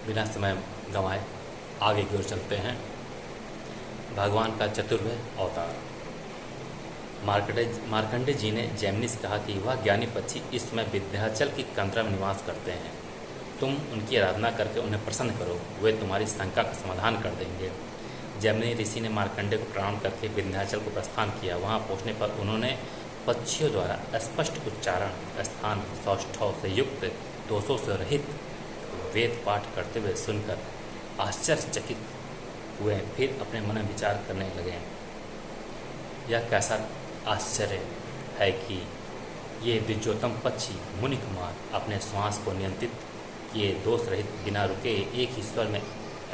बिना समय गंवाए आगे की ओर चलते हैं। भगवान का चतुर्वेद अवतार। मार्कंडेय जी ने जैमिनी से कहा कि वह ज्ञानी पक्षी इस समय विंध्याचल की कंदरा में निवास करते हैं। तुम उनकी आराधना करके उन्हें प्रसन्न करो, वे तुम्हारी शंका का समाधान कर देंगे। जैमिनी ऋषि ने मार्कंडेय को प्रणाम करके विंध्याचल को प्रस्थान किया। वहाँ पहुँचने पर उन्होंने पक्षियों द्वारा स्पष्ट उच्चारण, स्थान, सौष्ठव से युक्त, दोषों से रहित वेद पाठ करते हुए सुनकर आश्चर्यचकित हुए। फिर अपने मन में विचार करने लगे, यह कैसा आश्चर्य है कि ये द्विजोतम पक्षी मुनि कुमार अपने श्वास को नियंत्रित किए दोष रहित बिना रुके एक ही स्वर में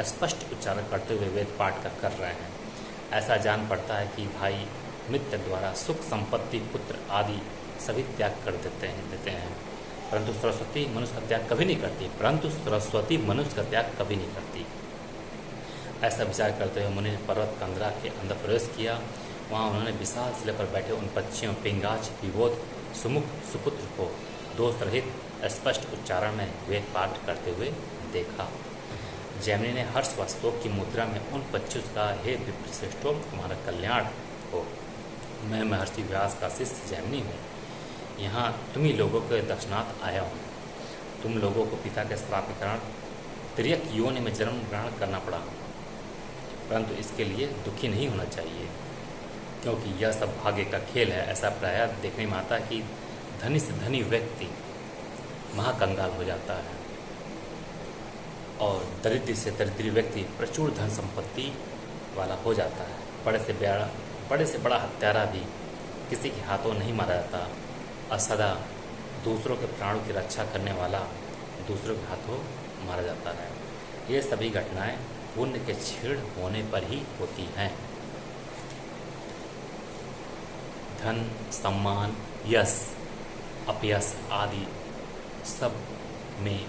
स्पष्ट उच्चारण करते हुए वेद पाठ कर रहे हैं। ऐसा जान पड़ता है कि भाई मित्र द्वारा सुख संपत्ति पुत्र आदि सभी त्याग कर देते हैं, परंतु सरस्वती मनुष्य का त्याग कभी नहीं करती। ऐसा विचार करते हुए मुनि ने पर्वत कंदरा के अंदर प्रवेश किया। वहाँ उन्होंने विशाल शिला पर बैठे उन पक्षियों पिंगाच, विबोध, सुमुख, सुपुत्र को दोष रहित स्पष्ट उच्चारण में वेद पाठ करते हुए देखा। जैमिनी ने हर्ष व शोक की मुद्रा में उन पक्षियों से कहा, हे विप्रश्रेष्ठों, तुम्हारा कल्याण हो। मैं महर्षि व्यास का शिष्य जैमिनी हूँ। यहाँ तुम्ही लोगों के दर्शनार्थ आया हूँ। तुम लोगों को पिता के श्राप के कारण तिर्यक योनि में जन्म ग्रहण करना पड़ा, परंतु इसके लिए दुखी नहीं होना चाहिए, क्योंकि यह सब भाग्य का खेल है। ऐसा प्रायः देखने में आता है कि धनी से धनी व्यक्ति महाकंगाल हो जाता है और दरिद्र से दरिद्री व्यक्ति प्रचुर धन संपत्ति वाला हो जाता है। बड़े से बड़ा हत्यारा भी किसी के हाथों नहीं मारा जाता और सदा दूसरों के प्राणों की रक्षा करने वाला दूसरों के हाथों मारा जाता है। ये सभी घटनाएं पुण्य के क्षीण होने पर ही होती हैं। धन, सम्मान, यश, अपयश आदि सब में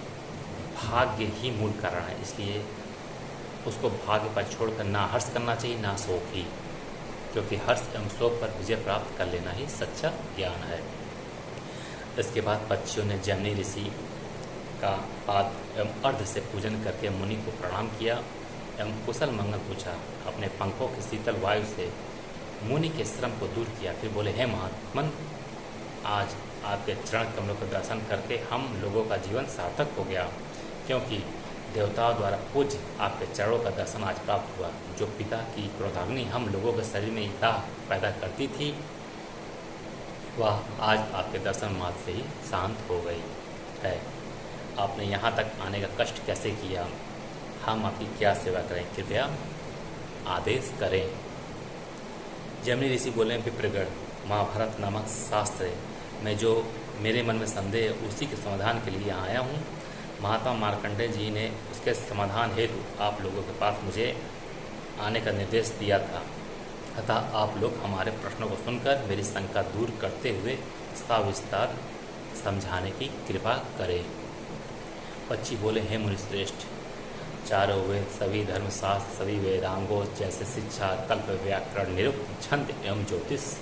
भाग्य ही मूल कारण है, इसलिए उसको भाग्य पर छोड़कर ना हर्ष करना चाहिए ना शोक ही, क्योंकि हर्ष एवं शोक पर विजय प्राप्त कर लेना ही सच्चा ज्ञान है। इसके बाद पक्षियों ने जैमिनी ऋषि का पाद एवं अर्ध से पूजन करके मुनि को प्रणाम किया एवं कुशल मंगल पूछा। अपने पंखों की शीतल वायु से मुनि के श्रम को दूर किया। फिर बोले, हे महात्मन, आज आपके चरण कमलों का दर्शन करके हम लोगों का जीवन सार्थक हो गया, क्योंकि देवताओं द्वारा पूज्य आपके चरणों का दर्शन आज प्राप्त हुआ। जो पिता की क्रोधाग्नि हम लोगों के शरीर में दाह पैदा करती थी, वह आज आपके दर्शन मात्र से ही शांत हो गई है। आपने यहाँ तक आने का कष्ट कैसे किया? हम आपकी क्या सेवा करें? कृपया आदेश करें। जैमिनी ऋषि बोले, विप्रगण, महाभारत नामक शास्त्र में जो मेरे मन में संदेह है उसी के समाधान के लिए यहाँ आया हूँ। महात्मा मार्कंडेय जी ने उसके समाधान हेतु आप लोगों के पास मुझे आने का निर्देश दिया था, अतः आप लोग हमारे प्रश्नों को सुनकर मेरी शंका दूर करते हुए सविस्तार समझाने की कृपा करें। पक्षी बोले, हे मुनिश्रेष्ठ, चारों वेद, सभी धर्मशास्त्र, सभी वेदांगों जैसे शिक्षा, कल्प, व्याकरण, निरुक्त, छंद एवं ज्योतिष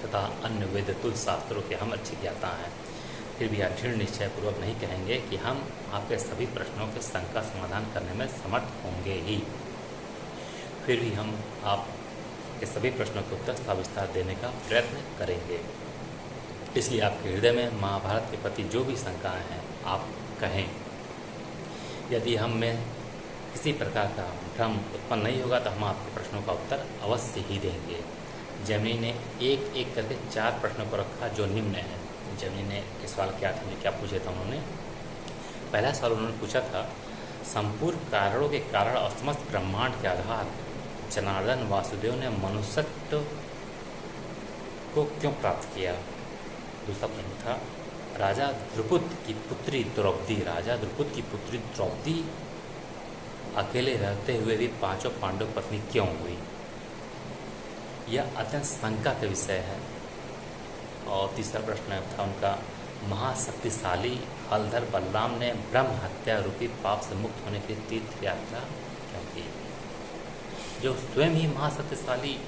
तथा अन्य वेद तुल्य शास्त्रों के हम अच्छे ज्ञाता हैं। फिर भी आप दृढ़ निश्चय पूर्वक नहीं कहेंगे कि हम आपके सभी प्रश्नों के शंका समाधान करने में समर्थ होंगे ही। फिर भी हम आपके सभी प्रश्नों के उत्तर सविस्तार देने का प्रयत्न करेंगे। इसलिए आपके हृदय में महाभारत के प्रति जो भी शंकाएँ हैं आप कहें। यदि हम में किसी प्रकार का भ्रम उत्पन्न नहीं होगा तो हम आपके प्रश्नों का उत्तर अवश्य ही देंगे। जैमिनी ने एक एक करके 4 प्रश्नों को रखा जो निम्न है। जैमिनी ने के सवाल क्या पूछे था उन्होंने? पहला सवाल उन्होंने पूछा था, संपूर्ण कारणों के कारण और समस्त ब्रह्मांड के आधार जनार्दन वासुदेव ने मनुष्यत्व को क्यों प्राप्त किया? दूसरा प्रश्न था, राजा द्रुपद की पुत्री द्रौपदी अकेले रहते हुए भी 5 पांडव पत्नी क्यों हुई? यह अत्यंत शंका का विषय है। और तीसरा प्रश्न था उनका, महाशक्तिशाली हलधर बलराम ने ब्रह्म हत्या रूपी पाप से मुक्त होने के लिए तीर्थ यात्रा क्यों की? जो स्वयं ही महाशक्तिशाली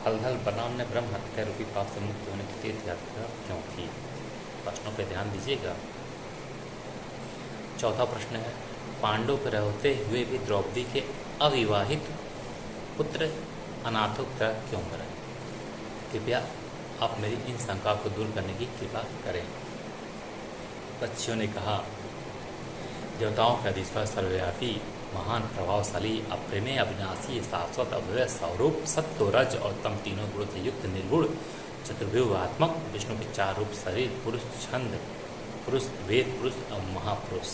हलधर बलराम ने ब्रह्म हत्या रूपी पाप से मुक्त होने की तीर्थ यात्रा क्यों की? प्रश्नों पर ध्यान दीजिएगा। चौथा प्रश्न है, पांडव के रहते हुए भी द्रौपदी के अविवाहित पुत्र अनाथों की तरह क्यों करें? कृपया आप मेरी इन शंकाओं को दूर करने की कृपा करें। पक्षियों ने कहा, देवताओं का अधीश्वर, सर्वव्यापी, महान, प्रभावशाली, अप्रेमेय, अविनाशी, शाश्वत, अव्यय, स्वरूप, सत्व, रज और तम तीनों गुणों से युक्त निर्गुण चतुर्व्यूहात्मक विष्णु के 4 रूप शरीर, पुरुष, छंद पुरुष, वेद पुरुष और महापुरुष,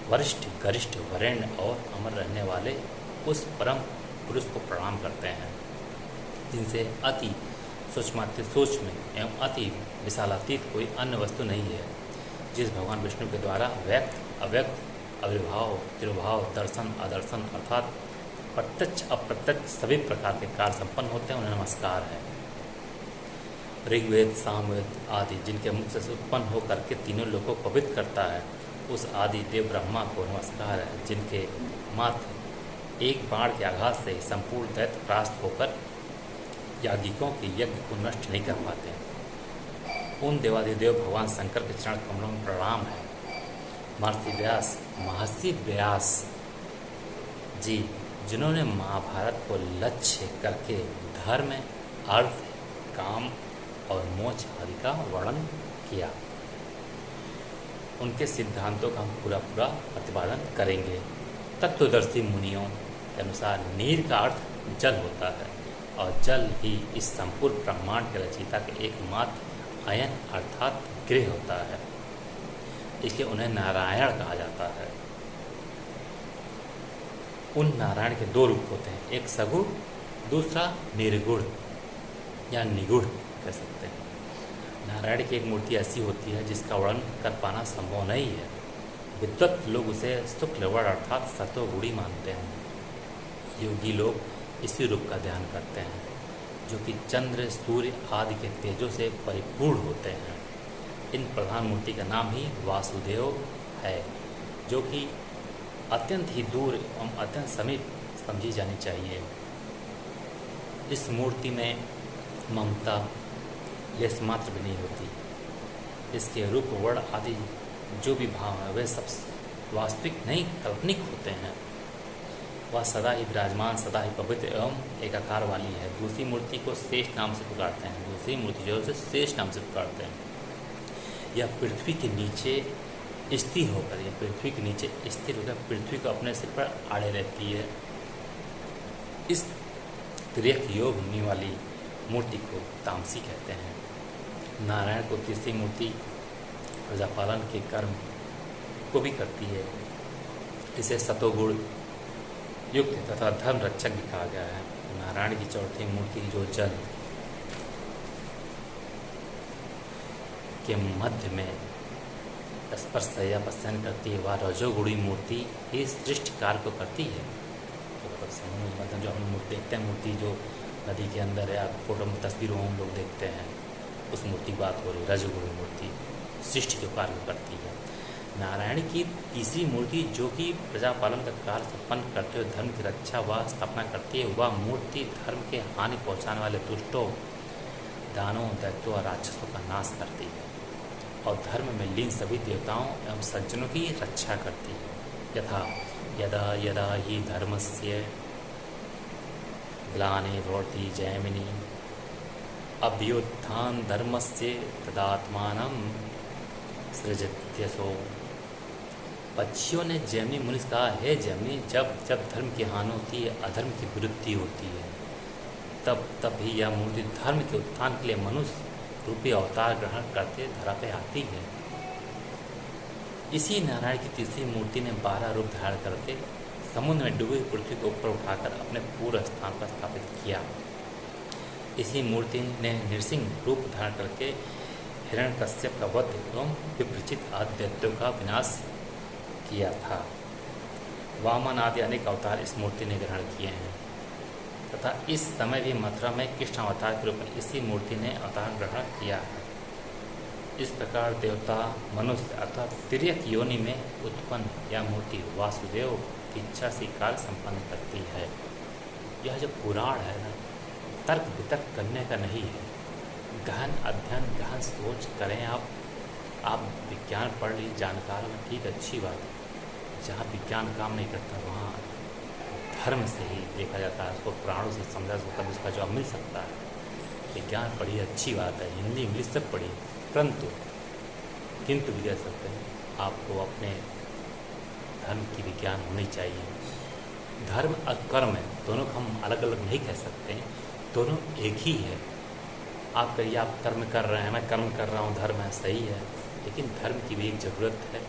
वरिष्ठ, गरिष्ठ, वरेण्य और अमर रहने वाले उस परम पुरुष को प्रणाम करते हैं जिनसे अति सूक्ष्म एवं अति विशालातीत कोई अन्य वस्तु नहीं है, जिस भगवान विष्णु के द्वारा व्यक्त, अव्यक्त, आविर्भाव, तिरुभाव, दर्शन, अदर्शन अर्थात प्रत्यक्ष, अप्रत्यक्ष सभी प्रकार के कार्य संपन्न होते हैं, उन्हें नमस्कार है। ऋग्वेद, सामवेद आदि जिनके मुख से उत्पन्न होकर के तीनों लोगों को पवित्र करता है, उस आदि देव ब्रह्मा को नमस्कार है, जिनके मात्र एक बाण के आघात से ही संपूर्ण दैत्य परास्त होकर याज्ञिकों के यज्ञ को नष्ट नहीं कर पाते। उन देवादिदेव भगवान शंकर के चरण कमलों में प्रणाम है। महर्षि व्यास जी, जिन्होंने महाभारत को लक्ष्य करके धर्म, अर्थ, काम और मोक्ष आदि का वर्णन किया, उनके सिद्धांतों का हम पूरा प्रतिपादन करेंगे। तत्वदर्शी मुनियों के अनुसार नीर का अर्थ जल होता है और जल ही इस संपूर्ण ब्रह्मांड के रचयिता के एकमात्र अयन अर्थात गृह होता है, इसलिए उन्हें नारायण कहा जाता है। उन नारायण के 2 रूप होते हैं, एक सगुण, दूसरा निर्गुण या निगुण कह सकते हैं। नारायण की एक मूर्ति ऐसी होती है जिसका वर्णन कर पाना संभव नहीं है। विद्वत लोग उसे शुक्ल वर्ण अर्थात सतोगुणी मानते हैं। योगी लोग इसी रूप का ध्यान करते हैं, जो कि चंद्र, सूर्य आदि के तेजों से परिपूर्ण होते हैं। इन प्रधान मूर्ति का नाम ही वासुदेव है, जो कि अत्यंत ही दूर एवं अत्यंत समीप समझी जानी चाहिए। इस मूर्ति में ममता लेस मात्र भी नहीं होती। इसके रूप, वर्ण आदि जो भी भाव है वे सब वास्तविक नहीं, काल्पनिक होते हैं। वह सदा ही विराजमान, सदा ही पवित्र एवं एक आकार वाली है। दूसरी मूर्ति को शेष नाम से पुकारते हैं, दूसरी मूर्ति जो है शेष नाम से पुकारते हैं। यह पृथ्वी के नीचे स्थिर होकर, यह पृथ्वी के नीचे स्थिर होकर पृथ्वी को अपने सिर पर आड़े रहती है। इस त्रियक योग होने वाली मूर्ति को तामसी कहते हैं। नारायण को तीसरी मूर्ति प्रजापालन के कर्म को भी करती है। इसे सतोगुण युक्त तथा धर्म रक्षक भी कहा गया है। नारायण की चौथी मूर्ति जो जल के मध्य में स्पर्श या स्पर्शन करती है, वह रजोगुणी मूर्ति इस सृष्टि कार्य को करती है। तो मतलब जो हम देखते हैं, मूर्ति जो नदी के अंदर है, फोटो में तस्वीरों में हम लोग देखते हैं, उस मूर्ति की बात हो रही। रजोगुणी मूर्ति सृष्टि के कार्य को करती है। नारायण की तीसरी मूर्ति जो कि प्रजापालन का कार्य संपन्न करते हुए धर्म की रक्षा व स्थापना करती है, वह मूर्ति धर्म के हानि पहुंचाने वाले दुष्टों, दानों, दैत्यों और राक्षसों का नाश करती है और धर्म में लीन सभी देवताओं एवं सज्जनों की रक्षा करती है। यथा यदा यदा ही धर्मस्य ग्लानि भवति जैमिनी अभ्युत्थान धर्मस्य तदात्मानं सृजत्यसो। पक्षियों ने जैमिनी मुनि से कहा, है जैमिनी, जब जब धर्म की हानि होती है, अधर्म की वृद्धि होती है, तब तब ही यह मूर्ति धर्म के उत्थान के लिए मनुष्य रूपी अवतार ग्रहण करते धरा पे आती है। इसी नारायण की तीसरी मूर्ति ने 12 रूप धारण करके समुद्र में डूबी पृथ्वी को ऊपर उठाकर अपने पूर्व स्थान पर स्थापित किया। इसी मूर्ति ने नृसिंह रूप धारण करके हिरण्यकश्यप का वध एवं विपरीचित आदि दैत्यों का विनाश किया था। वामन आदि अनेक अवतार इस मूर्ति ने ग्रहण किए हैं तथा इस समय भी मथुरा में कृष्ण अवतार के रूप में इसी मूर्ति ने अवतार ग्रहण किया है। इस प्रकार देवता मनुष्य अर्थात तिर्यक योनि में उत्पन्न यह मूर्ति वासुदेव की इच्छा से कार्य संपन्न करती है। यह जो पुराण है ना, तर्क वितर्क करने का नहीं है। गहन अध्ययन, गहन सोच करें। आप विज्ञान पढ़ ली, जानकार में, ठीक, अच्छी बात है। जहाँ विज्ञान काम नहीं करता वहाँ धर्म से ही देखा जाता है, उसको प्राणों से समझा सकता है, उसका जवाब मिल सकता है। विज्ञान पढ़िए, अच्छी बात है, हिंदी इंग्लिश सब पढ़िए, परंतु किंतु भी कह सकते हैं आपको अपने धर्म की विज्ञान होनी चाहिए। धर्म और कर्म है, दोनों को हम अलग अलग नहीं कह सकते, दोनों एक ही है। आप कहिए आप कर्म कर रहे हैं, मैं कर्म कर रहा हूँ, धर्म है, सही है, लेकिन धर्म की भी एक ज़रूरत है।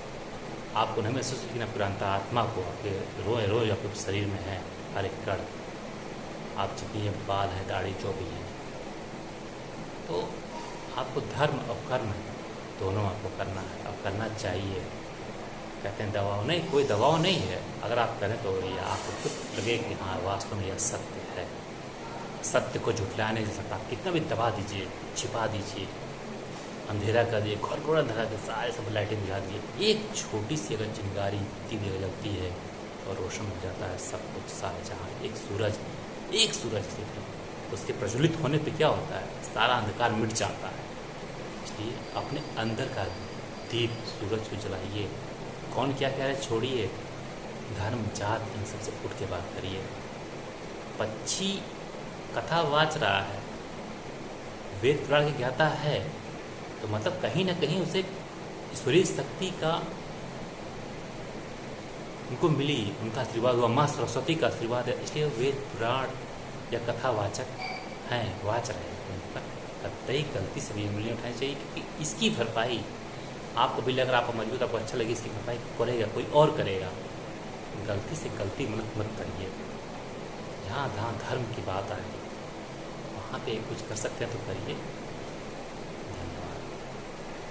आपको नहीं महसूस होगी ना पुरानता आत्मा को आपके रोए रोज आपके शरीर में है, हर एक कण, आप जितनी बाल है, दाढ़ी जो भी है, तो आपको धर्म और कर्म दोनों आपको करना है और करना चाहिए। कहते हैं दबाव नहीं, कोई दबाव नहीं है, अगर आप करें तो ये आपको खुद लगे कि हाँ वास्तव में यह सत्य है। सत्य को झुठलाया नहीं जा सकता, आप कितना भी दबा दीजिए, छिपा दीजिए, अंधेरा कर दिए, घोर अंधेरा कर, सारे सब लाइटें बुझा दिए, एक छोटी सी अगर चिंगारी भी लगती है और रोशन हो जाता है सब कुछ, सारे जहाँ। एक सूरज सिर्फ उसके प्रज्वलित होने पे क्या होता है, सारा अंधकार मिट जाता है। इसलिए अपने अंदर का दीप सूरज को जलाइए। कौन क्या कह रहा है छोड़िए, धर्म जात इन सबसे उठ के बात करिए। पक्षी कथा वाच रहा है, वेद पुराण की ज्ञाता है, तो मतलब कहीं ना कहीं उसे ईश्वरीय शक्ति का उनको मिली, उनका आशीर्वाद हुआ, माँ सरस्वती का आशीर्वाद है, इसलिए वेद पुराण या कथावाचक हैं, वाच रहे हैं। उन पर कतई गलती से भी उंगलियाँ उठानी चाहिए, क्योंकि इसकी भरपाई आपको भी लग रहा, आपको मजबूत, आपको अच्छा लगे, इसकी भरपाई करेगा कोई और करेगा। गलती से गलती मत करिए। जहाँ जहाँ धर्म की बात आए वहाँ पे कुछ कर सकते हैं तो करिए।